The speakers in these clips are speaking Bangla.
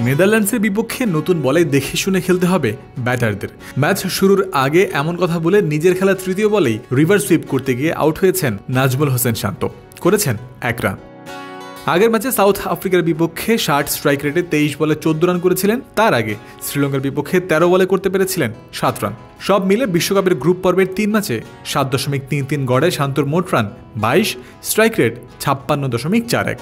নেদারল্যান্ডসের বিপক্ষে নতুন বলে দেখে শুনে খেলতে হবে ব্যাটারদের। ম্যাচ শুরুর আগে এমন কথা বলে নিজের খেলা তৃতীয় বলেই রিভার্স সুইপ করতে গিয়ে আউট হয়েছেন নাজমুল হোসেন শান্ত, করেছেন 1 রান। আগের ম্যাচে সাউথ আফ্রিকার বিপক্ষে 60 স্ট্রাইক রেটে 23 বলে 14 রান করেছিলেন। তার আগে শ্রীলঙ্কার বিপক্ষে 13 বলে করতে পেরেছিলেন 7 রান। সব মিলে বিশ্বকাপের গ্রুপ পর্বের 3 ম্যাচে 7.33 গড়ে শান্তর মোট রান 22, স্ট্রাইক রেট 56.41।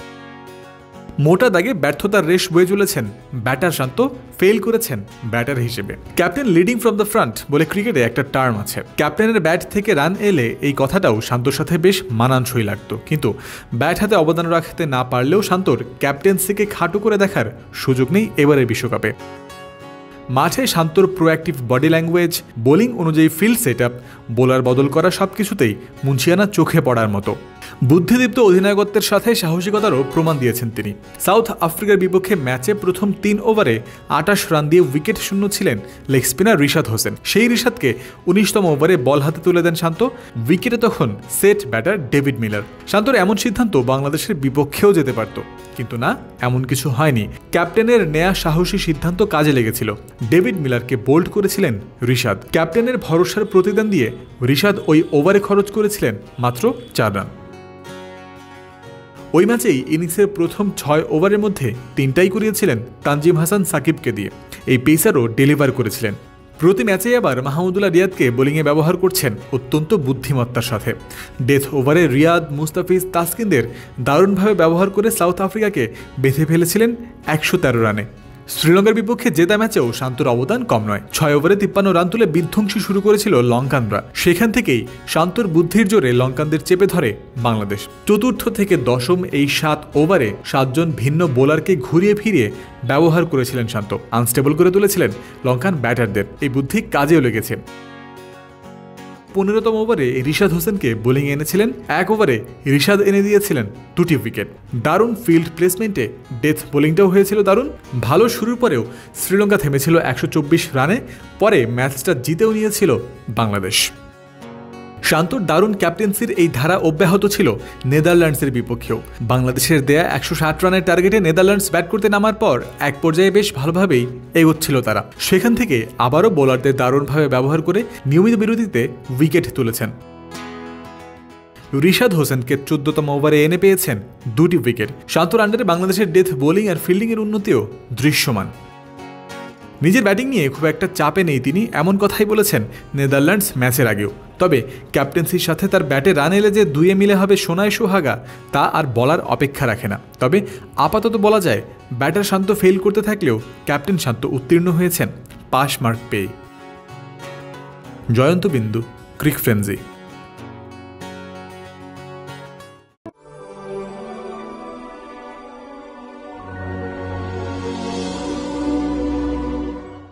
মোটা দাগে ব্যর্থতার রেশ বয়ে চলেছেন ব্যাটার শান্ত, ফেল করেছেন ব্যাটার হিসেবে। Captain leading from the front বলে ক্রিকেটে একটা টার্ম আছে। ক্যাপ্টেনের ব্যাট থেকে রান এলে এই কথাটাও শান্তর সাথে বেশ মানানসই লাগতো, কিন্তু ব্যাট হাতে অবদান রাখতে না পারলেও শান্তর ক্যাপ্টেন্সিকে খাটো করে দেখার সুযোগ নেই এবারের বিশ্বকাপে। মাঠে শান্তর প্রোঅ্যাক্টিভ বডি ল্যাঙ্গুয়েজ, বোলিং অনুযায়ী ফিল্ড সেট আপ, বোলার বদল করা সবকিছুতেই মুন্সিয়ানা চোখে পড়ার মতো। বুদ্ধিদীপ্ত অধিনায়কত্বের সাথে সাহসিকতারও প্রমাণ দিয়েছেন তিনি। সাউথ আফ্রিকার বিপক্ষে ম্যাচে প্রথম 3 ওভারে 28 রান দিয়ে উইকেট শূন্য ছিলেন লেগ স্পিনার রিশাদ হোসেন। সেই রিশাদকে 19তম ওভারে বল হাতে তুলে দেন শান্ত। উইকেটে তখন সেট ব্যাটার ডেভিড মিলার। শান্তর এমন সিদ্ধান্ত বাংলাদেশের বিপক্ষেও যেতে পারত, কিন্তু না, এমন কিছু হয়নি। ক্যাপ্টেনের নেয়া সাহসী সিদ্ধান্ত কাজে লেগেছিল। ডেভিড মিলারকে বোল্ড করেছিলেন রিশাদ। ক্যাপ্টেনের ভরসার প্রতিদান দিয়ে রিশাদ ওই ওভারে খরচ করেছিলেন মাত্র 4 রান। ওই ম্যাচেই ইনিংসের প্রথম 6 ওভারের মধ্যে 3টাই করিয়েছিলেন তানজিম হাসান সাকিবকে দিয়ে। এই পেসারও ডেলিভার করেছিলেন। প্রতি ম্যাচেই আবার মাহমুদুল্লাহ রিয়াদকে বোলিংয়ে ব্যবহার করছেন অত্যন্ত বুদ্ধিমত্তার সাথে। ডেথ ওভারে রিয়াদ, মুস্তাফিজ, তাসকিনদের দারুণভাবে ব্যবহার করে সাউথ আফ্রিকাকে বেঁধে ফেলেছিলেন 113 রানে। শ্রীলঙ্কার বিপক্ষে জেতা ম্যাচেও শান্তর অবদান কম নয়। 6 ওভারে 53 রান তুলে বিধ্বংসী শুরু করেছিল লঙ্কানরা। সেখান থেকেই শান্তর বুদ্ধির জোরে লঙ্কানদের চেপে ধরে বাংলাদেশ। চতুর্থ থেকে দশম এই 7 ওভারে 7 জন ভিন্ন বোলারকে ঘুরিয়ে ফিরিয়ে ব্যবহার করেছিলেন শান্ত। আনস্টেবল করে তুলেছিলেন লঙ্কান ব্যাটারদের। এই বুদ্ধি কাজেও লেগেছে। 15তম ওভারে রিশাদ হোসেনকে বোলিংয়ে এনেছিলেন। 1 ওভারে রিশাদ এনে দিয়েছিলেন 2টি উইকেট। দারুণ ফিল্ড প্লেসমেন্টে ডেথ বোলিংটাও হয়েছিল দারুণ। ভালো শুরুর পরেও শ্রীলঙ্কা থেমেছিল 124 রানে। পরে ম্যাচটা জিতেও নিয়েছিল বাংলাদেশ। শান্তর দারুণ ক্যাপ্টেন্সির এই ধারা অব্যাহত ছিল নেদারল্যান্ডসের বিপক্ষেও। বাংলাদেশের দেয়া 160 রানের টার্গেটে নেদারল্যান্ডস ব্যাট করতে নামার পর এক পর্যায়ে বেশ ভালোভাবেই এগোচ্ছিল তারা। সেখান থেকে আবারও বোলারদের দারুণভাবে ব্যবহার করে নিয়মিত বিরতিতে উইকেট তুলেছেন। রিশাদ হোসেনকে 14তম ওভারে এনে পেয়েছেন 2টি উইকেট। শান্তর আন্ডারে বাংলাদেশের ডেথ বোলিং আর ফিল্ডিংয়ের উন্নতিও দৃশ্যমান। নিজের ব্যাটিং নিয়ে খুব একটা চাপে নেই তিনি, এমন কথাই বলেছেন নেদারল্যান্ডস ম্যাচের আগেও। তবে ক্যাপ্টেন্সির সাথে তার ব্যাটে রান এলে যে দুয়ে মিলে হবে সোনায় সোহাগা, তা আর বলার অপেক্ষা রাখে না। তবে আপাতত বলা যায় ব্যাটার শান্ত ফেল করতে থাকলেও ক্যাপ্টেন শান্ত উত্তীর্ণ হয়েছেন পাস মার্ক পেয়ে। জয়ন্ত বিন্দু, ক্রিক ফ্রেন্সি।